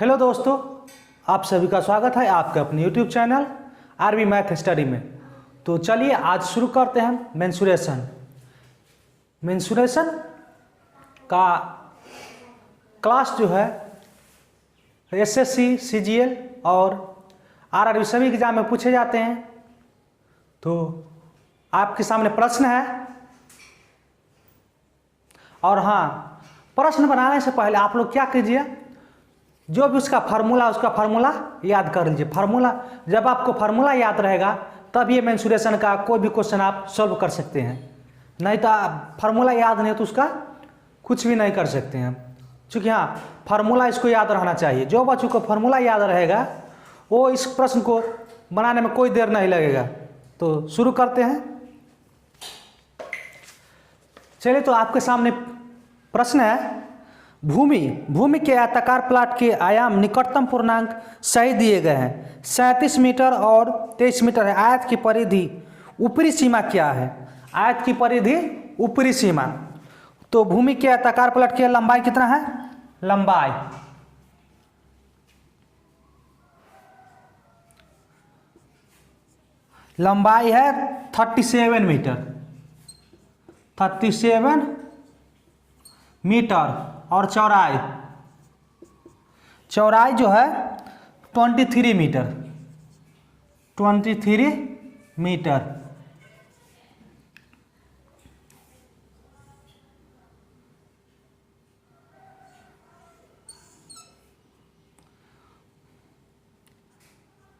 Hello दोस्तों, आप सभी का स्वागत है आपके अपने YouTube channel RB math study में। तो चलिए आज शुरू करते हैं मेंसुरेशन का क्लास जो है एसएससी, सीजीएल और आरआरबी सभी एग्जाम में पूछे जाते हैं। तो आपके सामने प्रश्न है और हाँ, प्रश्न बनाने से पहले आप लोग क्या कीजिए, जो भी उसका फार्मूला याद कर लीजिए। फार्मूला जब आपको फार्मूला याद रहेगा तब ये मेंसुरेशन का कोई भी क्वेश्चन आप सॉल्व कर सकते हैं, नहीं तो फार्मूला याद नहीं है तो उसका कुछ भी नहीं कर सकते हैं। क्योंकि हाँ, फार्मूला इसको याद रहना चाहिए। जो बच्चों को फार्मूला याद रहेगा वो इस प्रश्न को बनाने में कोई देर नहीं लगेगा। तो शुरू करते हैं। चलिए, तो आपके सामने प्रश्न है, भूमि के आयताकार प्लाट के आयाम निकटतम पूर्णांक सही दिए गए हैं। 37 मीटर और 23 मीटर है। आयत की परिधि ऊपरी सीमा क्या है? आयत की परिधि ऊपरी सीमा। तो भूमि के आयताकार प्लाट की लंबाई कितना है? लंबाई है 37 मीटर और चौड़ाई जो है 23 metre.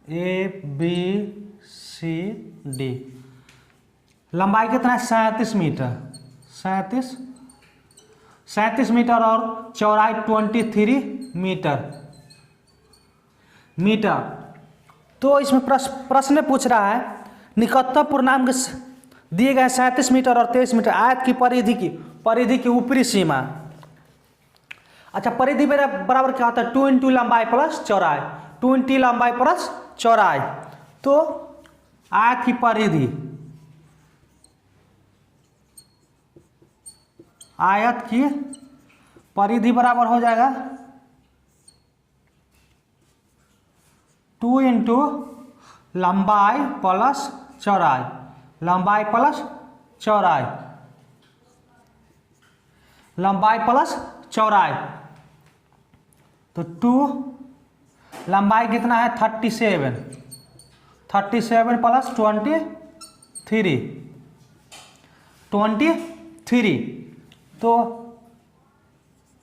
A B C D. लंबाई कितना है? 37 मीटर और चौड़ाई 23 मीटर। तो इसमें प्रश्न पूछ रहा है, निकटतम पूर्णांक दिए गए 37 मीटर और 23 मीटर। आयत की परिधि की ऊपरी सीमा। अच्छा, परिधि बराबर क्या होता है? 2 इंटू लंबाई प्लस चौड़ाई। 2 इंटू लंबाई प्लस चौड़ाई। तो आयत की परिधि बराबर हो जाएगा 2 इंटू लंबाई प्लस चौड़ाई। तो 2 लंबाई कितना है? 37 प्लस 23। तो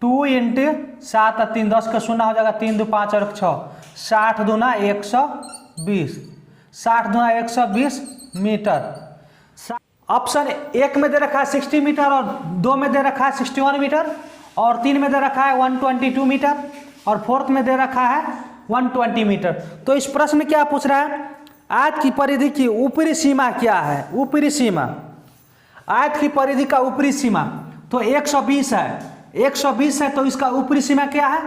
2 इंटू 7 और 3 10 का 0 हो जाएगा। 3 2 5 और 6 60 दूना 120। 60 दूना 120 मीटर। ऑप्शन 1 में दे रखा है 60 मीटर और 2 में दे रखा है 61 मीटर और 3 में दे रखा है 122 मीटर और 4th में दे रखा है 120 मीटर। तो इस प्रश्न में क्या पूछ रहा है? आयत की परिधि की ऊपरी सीमा क्या है? आयत की परिधि का ऊपरी सीमा तो 120 है। तो इसका ऊपरी सीमा क्या है?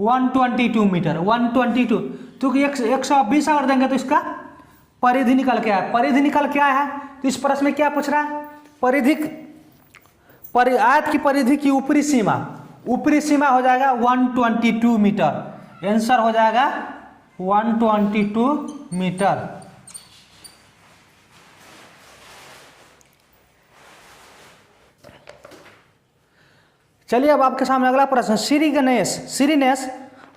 122 मीटर। 122 तो 120 अगर देंगे तो इसका परिधि निकल के आया है। तो इस प्रश्न में क्या पूछ रहा है? आयत की परिधि की ऊपरी सीमा हो जाएगा 122 मीटर। आंसर हो जाएगा 122 मीटर। चलिए, अब आपके सामने अगला प्रश्न। श्री गणेश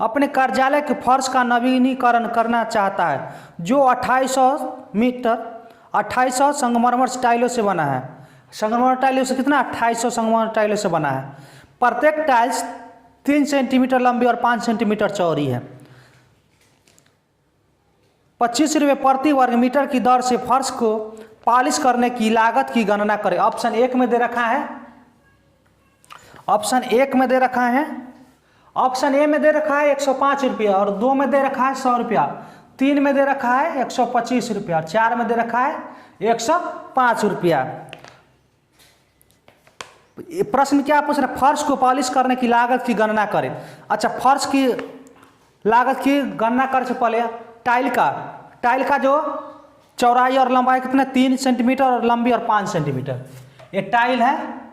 अपने कार्यालय के फर्श का नवीनीकरण करना चाहता है, जो 2800 संगमरमर टाइलों से बना है। संगमरमर टाइलों से कितना? 2800 संगमरमर टाइलों से बना है। प्रत्येक टाइल्स 3 सेंटीमीटर लंबी और 5 सेंटीमीटर चौड़ी है। 25 रुपये प्रति वर्ग मीटर की दर से फर्श को पॉलिश करने की लागत की गणना करें। ऑप्शन 1 में दे रखा है ऑप्शन ए में दे रखा है 105 रुपया और 2 में दे रखा है 100 रुपया, 3 में दे रखा है 125 रुपया और 4 में दे रखा है 105 रुपया। प्रश्न क्या पूछ रहा है? फर्श को पॉलिश करने की लागत की गणना करें। अच्छा, फर्श की लागत की गणना करने से पहले टाइल का जो चौड़ाई और लंबाई कितना? 3 सेंटीमीटर और लंबी और 5 सेंटीमीटर। ये टाइल है।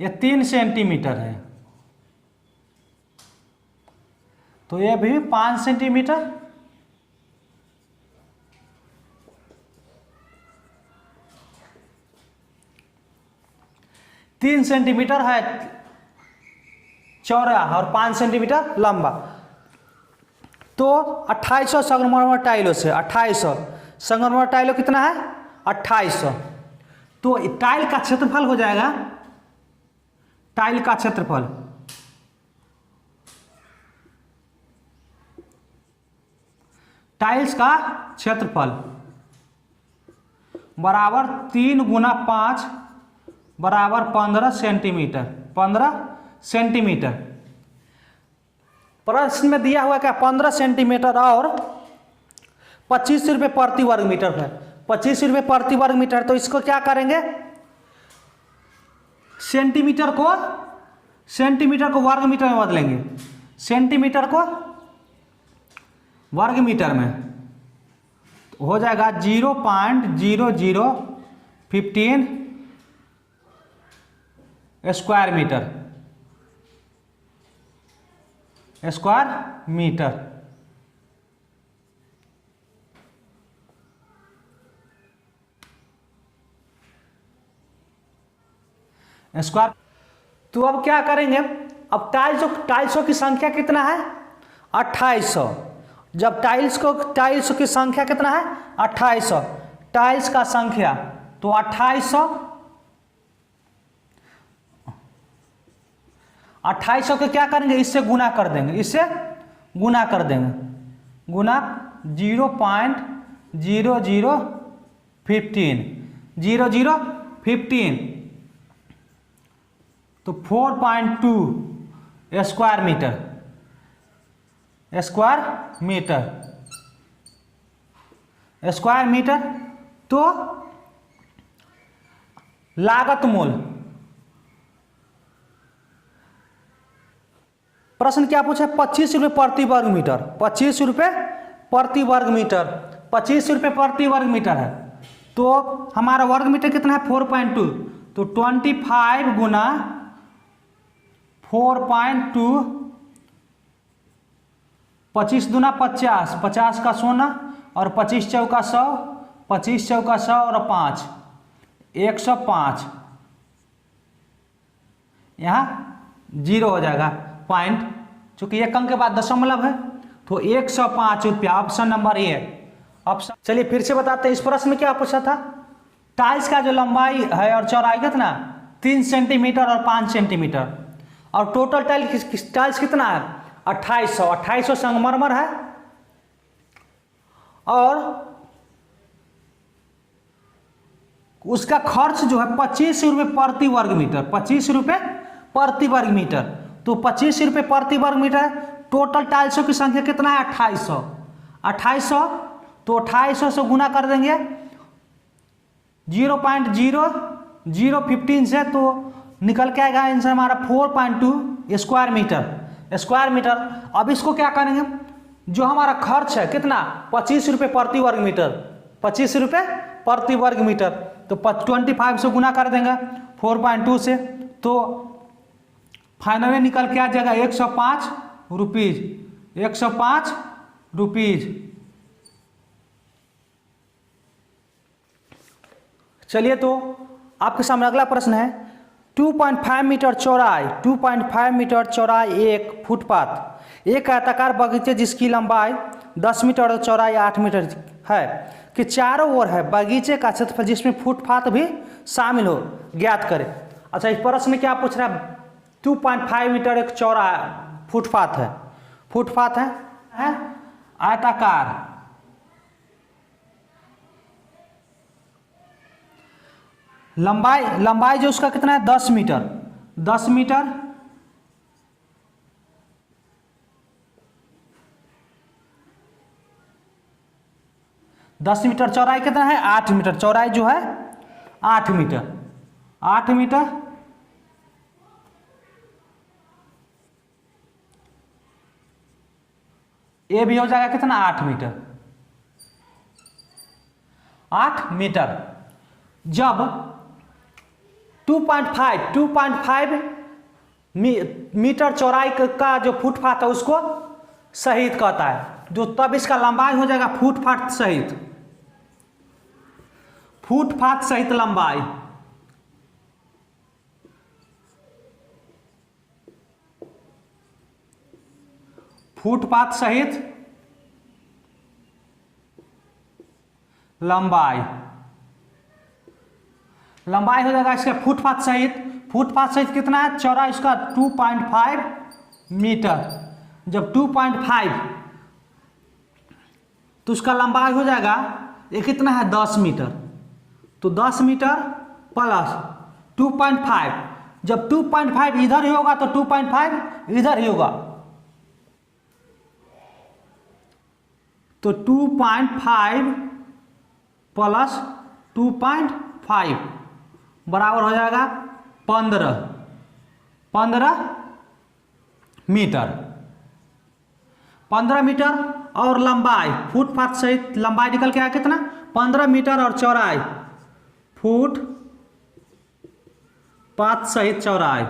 ये 3 सेंटीमीटर है, तो ये भी 5 सेंटीमीटर। तीन सेंटीमीटर है चौड़ा और 5 सेंटीमीटर लंबा। तो 2800 संगमरमर टाइलों से 2800 संगमरमर टाइलों कितना है 2800। तो टाइल का क्षेत्रफल हो जाएगा, टाइल का क्षेत्रफल टाइल्स का क्षेत्रफल बराबर 3 गुना 5 बराबर 15 सेंटीमीटर। 15 सेंटीमीटर प्रश्न में दिया हुआ क्या 15 सेंटीमीटर और 25 रुपये प्रति वर्ग मीटर है। 25 रुपये प्रति वर्ग मीटर, तो इसको क्या करेंगे सेंटीमीटर को वर्ग मीटर में बदलेंगे। सेंटीमीटर को वर्ग मीटर में हो जाएगा 0.0015 स्क्वायर मीटर। स्क्वायर तो अब क्या करेंगे, अब टाइल्सों की संख्या कितना है 2800। जब टाइल्स की संख्या कितना है 2800, टाइल्स का संख्या तो 2800 के क्या करेंगे इससे गुना कर देंगे, इससे गुना कर देंगे, गुना 0.0015 तो 4.2 स्क्वायर मीटर। तो लागत मूल प्रश्न क्या पूछा 25 रुपये प्रति वर्ग मीटर। 25 रुपये प्रति वर्ग मीटर, 25 रुपये प्रति वर्ग मीटर है। तो हमारा वर्ग मीटर कितना है 4.2, तो 25 गुना 4.2 25 दूना 50, 50 का 16 और 25 चौका 100, 25 चौका 100 और 5 105। यहाँ 0 हो जाएगा पॉइंट, चूंकि एक अंक के बाद दशमलव है तो 105 रुपया। Option number A option. चलिए फिर से बताते हैं इस प्रश्न में क्या पूछा था। टाइल्स का जो लंबाई है और चौड़ाई कितना 3 सेंटीमीटर और 5 सेंटीमीटर, और टोटल टाइल्स कितना है 2800 संगमरमर है, और उसका खर्च जो है 25 रुपये प्रति वर्ग मीटर। 25 रुपये प्रति वर्ग मीटर, तो 25 रुपये प्रति वर्ग मीटर। टोटल टाइल्सों की संख्या कितना है 2800, तो 2800 से गुना कर देंगे 0.0015 से, तो निकल के आएगा आंसर हमारा 4.2 स्क्वायर मीटर। अब इसको क्या करेंगे, जो हमारा खर्च है कितना 25 रुपये प्रति वर्ग मीटर, 25 रुपये प्रति वर्ग मीटर, तो 25 से गुना कर देंगे 4.2 से, तो फाइनली निकल के आ जाएगा 105 रुपीज। चलिए तो आपके सामने अगला प्रश्न है 2.5 मीटर चौड़ाई एक फुटपाथ, एक आयताकार बगीचे जिसकी लंबाई 10 मीटर और चौड़ाई 8 मीटर है कि चारों ओर है बगीचे का क्षेत्रफल जिसमें फुटपाथ भी शामिल हो, ज्ञात करें। अच्छा इस प्रश्न में क्या पूछ रहा है 2.5 मीटर एक चौड़ा फुटपाथ है आयताकार, लंबाई जो उसका कितना है 10 मीटर। 10 मीटर चौड़ाई कितना है 8 मीटर, चौड़ाई जो है 8 मीटर। ये भी हो जाएगा कितना 8 मीटर। जब 2.5 मीटर चौड़ाई का जो फुटपाथ है उसको सहित कहता है, जो तब इसका लंबाई हो जाएगा फुटपाथ सहित लंबाई। फुटपाथ सहित लंबाई हो जाएगा इसका फुटपाथ सहित कितना है, चौड़ाई इसका 2.5 मीटर। जब 2.5 तो उसका लंबाई हो जाएगा ये कितना है 10 मीटर, तो 10 मीटर प्लस 2.5, जब 2.5 इधर ही होगा तो 2.5 इधर ही होगा, तो 2.5 प्लस 2.5 बराबर हो जाएगा 15 मीटर। 15 मीटर और लंबाई फुटपाथ सहित लंबाई निकल के आया कितना 15 मीटर और चौड़ाई फुटपाथ सहित चौड़ाई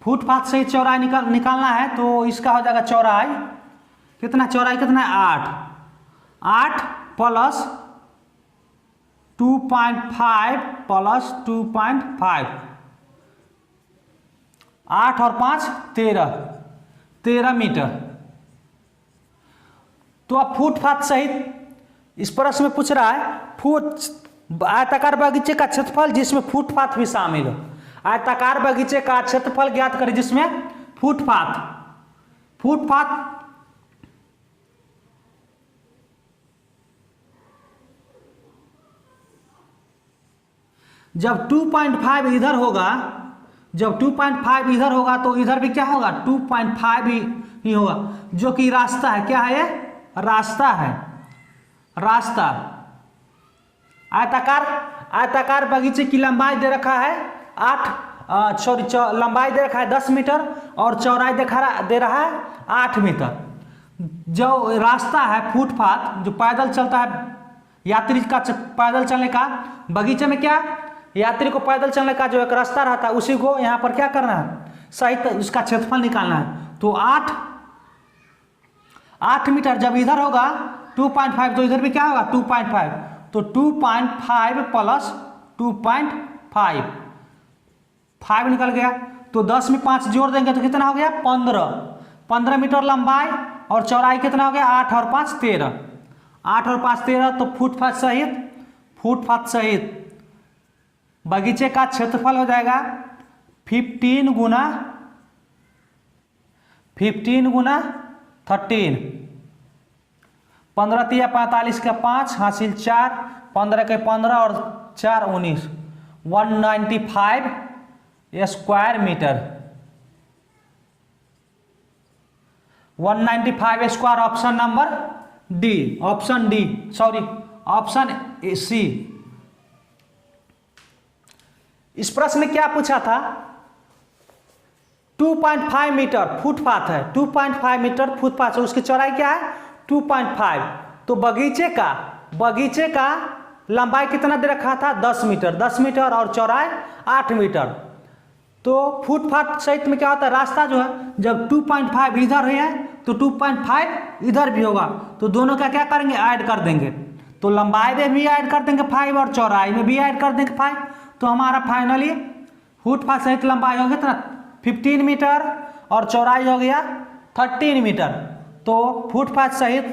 फुटपाथ सहित चौड़ाई निकालना है, तो इसका हो जाएगा चौड़ाई कितना है 8 प्लस 2.5 प्लस 2.5, 8 और 5 13 मीटर। तो अब फुटपाथ सहित इस प्रश्न में पूछ रहा है आयताकार बगीचे का क्षेत्रफल जिसमें फुटपाथ भी शामिल हो। आयताकार बगीचे का क्षेत्रफल ज्ञात करें जिसमें फुटपाथ जब 2.5 इधर होगा, तो इधर भी क्या होगा 2.5 ही होगा, जो कि रास्ता है। क्या है ये रास्ता है। आयताकार बगीचे की लंबाई दे रखा है लंबाई दे रखा है 10 मीटर और चौड़ाई दे रहा है 8 मीटर। जो रास्ता है फुटपाथ जो पैदल चलता है यात्री का पैदल चलने का, बगीचे में क्या यात्री को पैदल चलने का जो एक रास्ता रहता है उसी को यहाँ पर क्या करना है सही उसका क्षेत्रफल निकालना है। तो 8 मीटर जब इधर होगा 2.5 तो इधर भी क्या होगा 2.5, तो 2.5 प्लस 2.5 5 निकल गया, तो 10 में 5 जोड़ देंगे तो कितना हो गया 15 मीटर लंबाई और चौड़ाई कितना हो गया 8 और 5 13, 8 और 5 13, तो फुटपाथ सहित बगीचे का क्षेत्रफल हो जाएगा 15 गुना 13, 15 तिया 45 का 5 हासिल 4, 15 के 15 और 4 19, 195 square metre. 195 square option C. इस प्रश्न में क्या पूछा था 2.5 मीटर फुटपाथ है, 2.5 मीटर फुटपाथ है, उसकी चौड़ाई क्या है 2.5, तो बगीचे का लंबाई कितना दे रखा था 10 मीटर और चौड़ाई 8 मीटर। तो फुटपाथ सहित में क्या होता है रास्ता जो है जब 2.5 इधर है तो 2.5 इधर भी होगा, तो दोनों का क्या करेंगे ऐड कर देंगे, तो लंबाई में भी ऐड कर देंगे 5 और चौड़ाई में भी ऐड कर देंगे 5, तो हमारा फाइनली फुटपाथ सहित लंबाई हो गया कितना 15 मीटर और चौड़ाई हो गया 13 मीटर। तो फुटपाथ सहित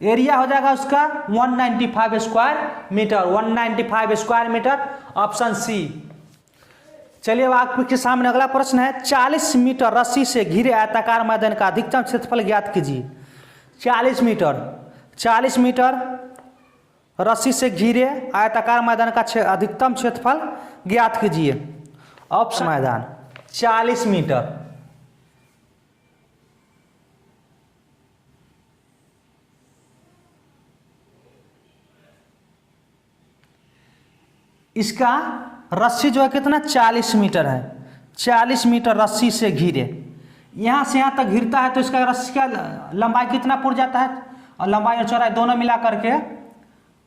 एरिया हो जाएगा उसका 195 स्क्वायर मीटर ऑप्शन सी। चलिए अब आपके सामने अगला प्रश्न है 40 मीटर रस्सी से घिरे आयताकार मैदान का अधिकतम क्षेत्रफल ज्ञात कीजिए। 40 मीटर रस्सी से घिरे आयताकार मैदान का अधिकतम क्षेत्रफल ज्ञात कीजिए। ऑप्शन मैदान 40 मीटर, इसका रस्सी जो है कितना 40 मीटर है, 40 मीटर रस्सी से घिरे, यहाँ से यहाँ तक घिरता है तो इसका रस्सी का लंबाई कितना पड़ जाता है और लंबाई और चौड़ाई दोनों मिला करके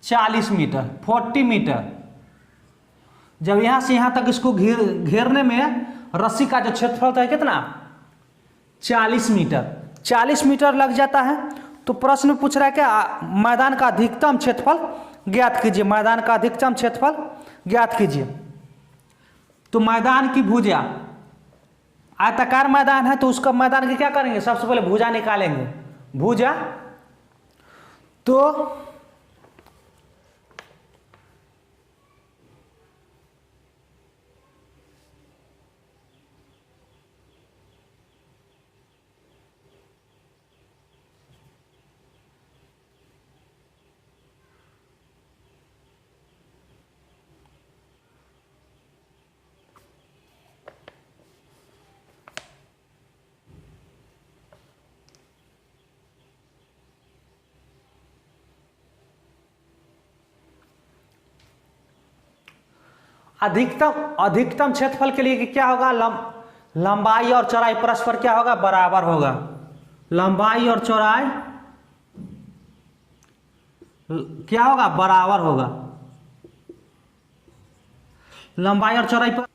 40 मीटर, 40 मीटर। जब यहाँ से यहाँ तक इसको घेरने में रस्सी का जो क्षेत्रफल होता है कितना, 40 मीटर, 40 मीटर लग जाता है। तो प्रश्न में पूछ रहा है कि मैदान का अधिकतम क्षेत्रफल ज्ञात कीजिए, मैदान का अधिकतम क्षेत्रफल ज्ञात कीजिए। तो मैदान की भुजा, आयताकार मैदान है तो उसका मैदान की क्या करेंगे, सबसे पहले भुजा निकालेंगे, भुजा। तो अधिकतम क्षेत्रफल के लिए क्या होगा, लंबाई और चौड़ाई परस्पर क्या होगा, बराबर होगा। लंबाई और चौड़ाई क्या होगा, बराबर होगा। लंबाई और चौड़ाई पर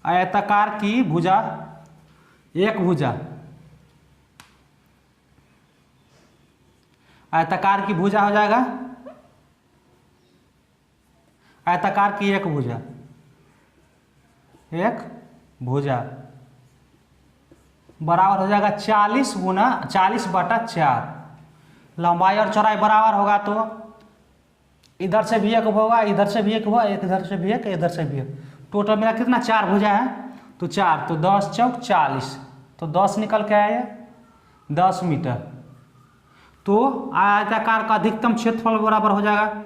आयताकार की भुजा, एक भुजा, आयताकार की भुजा हो जाएगा, आयताकार की एक भुजा, एक भुजा बराबर हो जाएगा 40 गुना 40/4। लंबाई और चौड़ाई बराबर होगा तो इधर से भी एक होगा, इधर से भी एक हुआ, एक इधर से भी एक, इधर से भी एक, टोटल मिला कितना, 4 भुजा है। तो 4 तो 10 चौक 40, तो 10 निकल के आया 10 मीटर। तो आयताकार का अधिकतम क्षेत्रफल बराबर हो जाएगा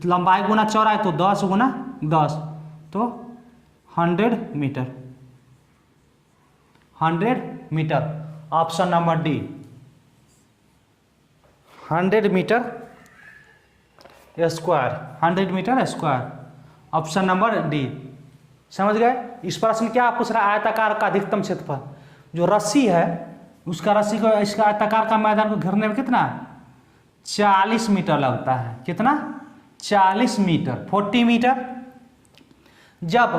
लंबाई गुना चौड़ाई, तो 10 गुना 10, तो 100 metre, 100 metre. Option number D, 100 metre square, 100 metre square, option number D. समझ गए। इस प्रश्न क्या पूछ रहा है, आयताकार का अधिकतम क्षेत्रफल, जो रस्सी है उसका, रस्सी को इसका आयताकार का मैदान को घेरने में कितना, 40 मीटर लगता है। कितना, 40 मीटर, 40 मीटर। जब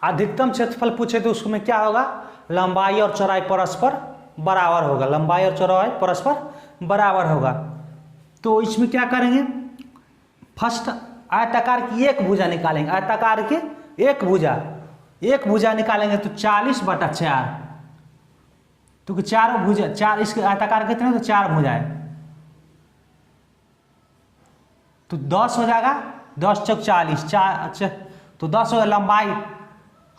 अधिकतम क्षेत्रफल पूछे तो उसमें क्या होगा, लंबाई और चौड़ाई परस्पर बराबर होगा, लंबाई और चौड़ाई परस्पर बराबर होगा। तो इसमें क्या करेंगे, फर्स्ट आयताकार की एक भुजा निकालेंगे, आयताकार की एक भुजा निकालेंगे तो 40/4, तो 4 भुजा, 4 इसके आयताकार कितने, तो 4 भुजाएं, तो 10 हो जाएगा, 10 चौक 40, 4 तो 10 हो लंबाई।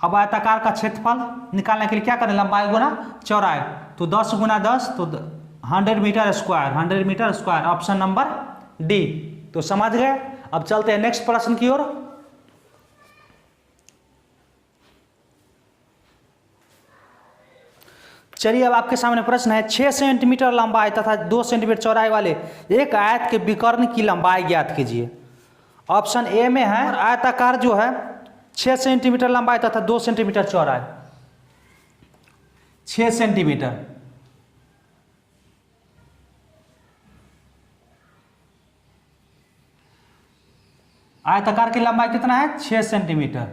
अब आयताकार का क्षेत्रफल निकालने के लिए क्या करें, लंबाई गुना चौड़ाई, तो 10 गुना 10 तो 100 metre square, 100 metre square, option number D. तो समझ गए। अब चलते हैं नेक्स्ट प्रश्न की ओर। चलिए अब आपके सामने प्रश्न है, 6 सेंटीमीटर लंबाई तथा 2 सेंटीमीटर चौड़ाई वाले एक आयत के विकर्ण की लंबाई ज्ञात कीजिए। ऑप्शन ए में है, आयताकार जो है 6 सेंटीमीटर लंबाई तथा 2 सेंटीमीटर चौड़ाई, 6 सेंटीमीटर, आयताकार की लंबाई कितना है, 6 सेंटीमीटर,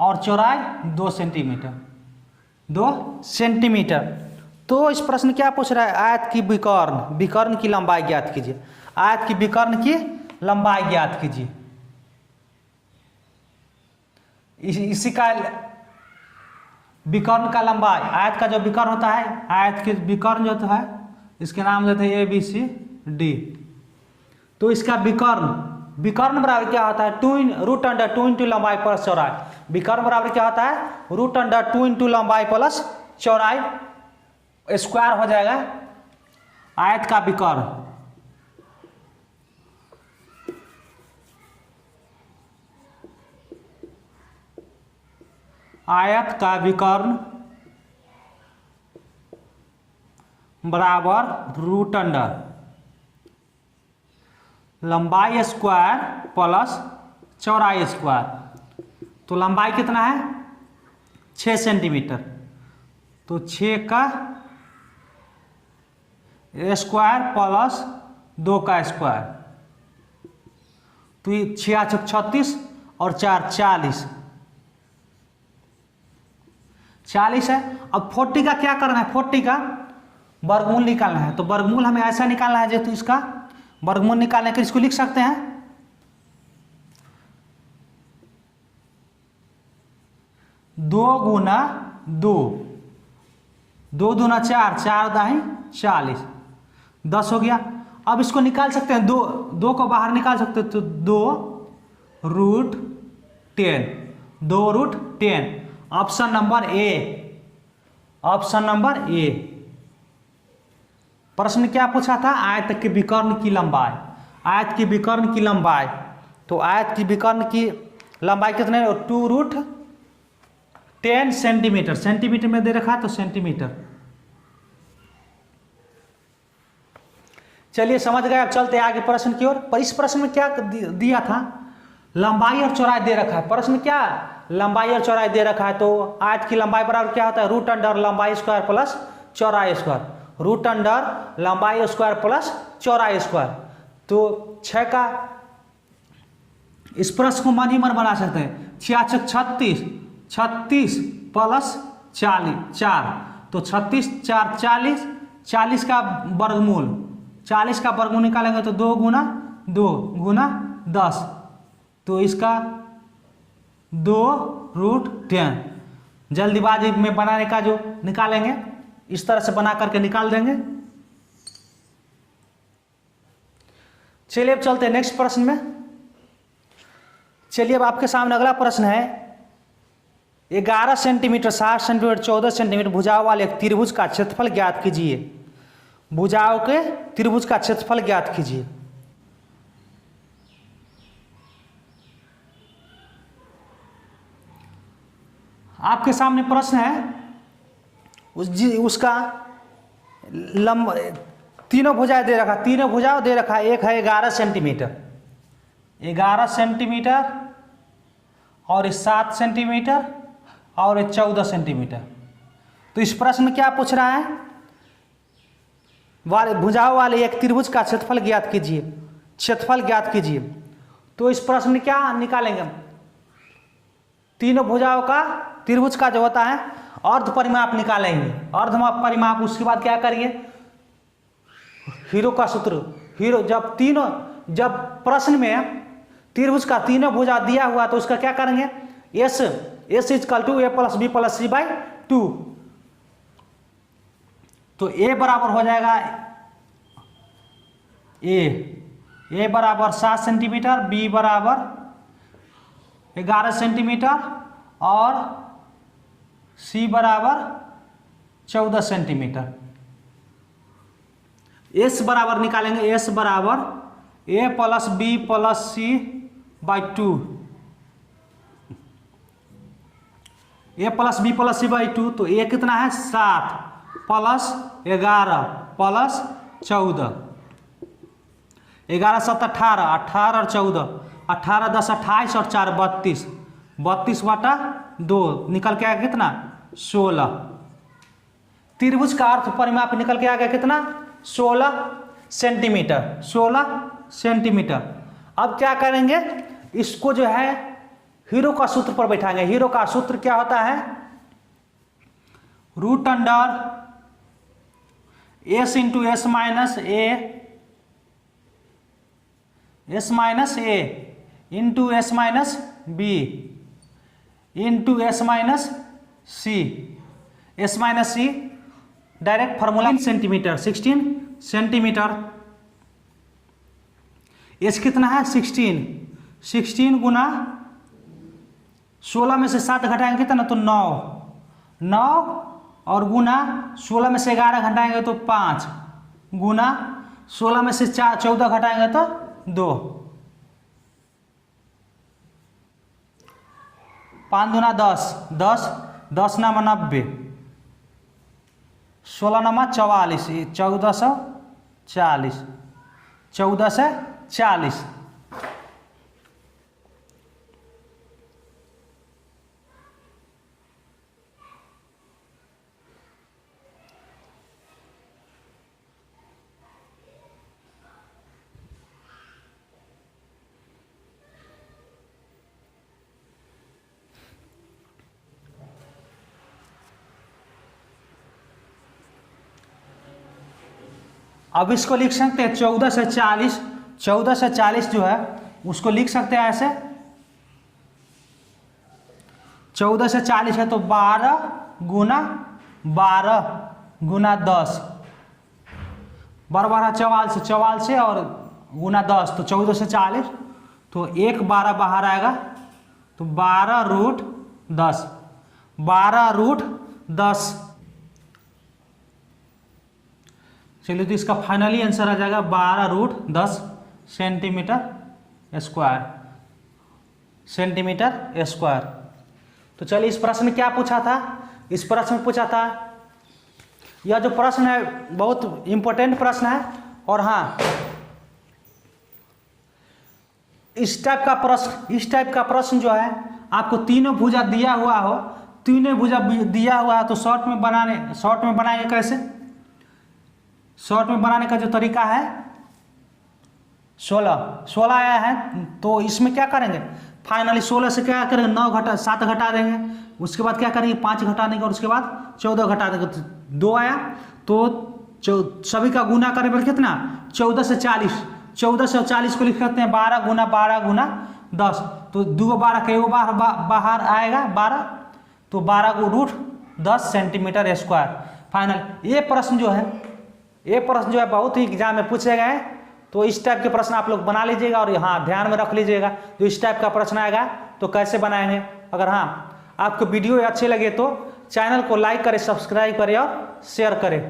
और चौड़ाई 2 सेंटीमीटर, 2 सेंटीमीटर। तो इस प्रश्न क्या पूछ रहा है, आयत की विकर्ण की लंबाई ज्ञात कीजिए, आयत की विकर्ण की लंबाई ज्ञात कीजिए। इसी का विकर्ण का लंबाई, आयत का जो विकर्ण होता है, आयत के विकर्ण जो होता है इसके नाम देते हैं ABCD। तो इसका विकर्ण बराबर क्या होता है, √2 इंटू लंबाई प्लस चौड़ाई। विकर्ण बराबर क्या होता है, √2 इंटू लंबाई प्लस चौड़ाई, स्क्वायर हो जाएगा आयत का विकर्ण। आयत का विकर्ण बराबर √, लंबाई स्क्वायर प्लस चौड़ाई स्क्वायर। तो लंबाई कितना है, 6 सेंटीमीटर, तो 6 का स्क्वायर प्लस 2 का स्क्वायर, तो ये 6 36 और 4 40, 40 है। अब 40 का क्या करना है, 40 का वर्गमूल निकालना है। तो वर्गमूल हमें ऐसा निकालना है, जो तो इसका वर्गमूल निकालने के इसको लिख सकते हैं 2 गुना 2, 2 दूना 4, 4 दाही 40, 10 हो गया। अब इसको निकाल सकते हैं, 2 को बाहर निकाल सकते हैं, तो 2√10, 2√10। Option number A, option number A. प्रश्न क्या पूछा था, आयत के विकर्ण की लंबाई, आयत की विकर्ण की लंबाई। तो आयत की विकर्ण की लंबाई कितने, 2√10 सेंटीमीटर, सेंटीमीटर में दे रखा है तो सेंटीमीटर। चलिए समझ गए, अब चलते आगे प्रश्न की ओर। पर इस प्रश्न में क्या दिया था, लंबाई और चौड़ाई दे रखा है। प्रश्न क्या, लंबाई और चौड़ाई दे रखा है। तो आयत की लंबाई बराबर क्या होता है, रूट अंडर लंबाई स्क्वायर प्लस चौड़ाई स्क्वायर, रूट अंडर लंबाई स्क्वायर प्लस चौड़ाई स्क्वायर। तो 6 का, इस प्रश्न को मन ही मन बना सकते हैं, 6 36, 36 प्लस 40 4, तो 36 4 40, 40 का वर्गमूल, 40 का वर्गमूल निकालेंगे तो 2 गुना 2 गुना 10, तो इसका 2√10। जल्दीबाजी में बनाने का जो निकालेंगे, इस तरह से बना करके निकाल देंगे। चलिए अब चलते हैं नेक्स्ट प्रश्न में। चलिए अब आपके सामने अगला प्रश्न है, 11 सेंटीमीटर, 60 सेंटीमीटर, 14 सेंटीमीटर भुजाओं वाले एक त्रिभुज का क्षेत्रफल ज्ञात कीजिए। भुजाओं के त्रिभुज का क्षेत्रफल ज्ञात कीजिए। आपके सामने प्रश्न है, उसका तीनों भुजाएं दे रखा, तीनों भुजाओं दे रखा, एक है 11 सेंटीमीटर, 11 सेंटीमीटर, और 7 सेंटीमीटर, और 14 सेंटीमीटर। तो इस प्रश्न में क्या पूछ रहा है, भुजाओं वाले एक त्रिभुज का क्षेत्रफल ज्ञात कीजिए, क्षेत्रफल ज्ञात कीजिए। तो इस प्रश्न में क्या निकालेंगे हम, तीनों भुजाओं का त्रिभुज का जो होता है अर्ध परिमाप निकालेंगे, अर्ध परिमाप। उसके बाद क्या करिए, हीरो का सूत्र, हीरो जब प्रश्न में त्रिभुज का तीनों भुजा दिया हुआ तो उसका क्या करेंगे, S equal to A plus B plus C by 2। तो ए बराबर हो जाएगा, ए बराबर 7 सेंटीमीटर, बी बराबर 11 सेंटीमीटर, और सी बराबर 14 सेंटीमीटर। एस बराबर निकालेंगे, एस बराबर A plus B plus C by 2, A plus B plus C by 2। तो ए कितना है, 7 प्लस 11 प्लस 14, 11 7 18, 18 और 14, 18 10 28 और 4 32, 32/2 निकल के आ गया कितना, 16। त्रिभुज का अर्थ परिमाप निकल के आ गया कितना, 16 सेंटीमीटर, 16 सेंटीमीटर। अब क्या करेंगे, इसको जो है हीरो का सूत्र पर बैठाएंगे। हीरो का सूत्र क्या होता है, root under S into S minus A into S minus B into S minus C, S minus C direct formula, centimetre, 16 centimetre. S कितना है, 16 गुना 16 में से 7 घटाएंगे कितना, तो 9, और गुना 16 में से 11 घटाएंगे तो 5, गुना 16 में से 14 घटाएंगे तो 2, 5 दूना 10, 10 नामा 90, 16 नामा 44, 1440, 14 से 40। अब इसको लिख सकते हैं 14 से 40, 14 से 40 जो है उसको लिख सकते हैं ऐसे, 14 से 40 है तो 12 गुना 10, 12 44 से और गुना 10 तो 14 से 40, तो 1 12 बाहर आएगा तो 12√10, 12√10। चलिए तो इसका फाइनली आंसर आ जाएगा 12√10 सेंटीमीटर स्क्वायर। तो चलिए इस प्रश्न में क्या पूछा था, इस प्रश्न में पूछा था, यह जो प्रश्न है बहुत इंपॉर्टेंट प्रश्न है। और हाँ, इस टाइप का प्रश्न जो है आपको तीनों भुजा दिया हुआ हो, तीनों भुजा दिया हुआ है तो शॉर्ट में बनाएंगे कैसे? शॉर्ट में बनाने का जो तरीका है 16 आया है, तो इसमें क्या करेंगे, फाइनली 16 से क्या करेंगे 7 घटा देंगे, उसके बाद क्या करेंगे 5 घटा देंगे और उसके बाद 14 घटा देंगे, तो 2 आया। तो सभी का गुना करें कितना 14 से 40 को लिख सकते हैं 12 गुना 10, तो 2 12 के बाहर आएगा 12, तो 12√10 सेंटीमीटर स्क्वायर। फाइनल ये प्रश्न जो है बहुत ही एग्जाम में पूछे गए, तो इस टाइप के प्रश्न आप लोग बना लीजिएगा और हाँ ध्यान में रख लीजिएगा जो इस टाइप का प्रश्न आएगा तो कैसे बनाएंगे। अगर हाँ आपको वीडियो अच्छे लगे तो चैनल को लाइक करें, सब्सक्राइब करें और शेयर करें।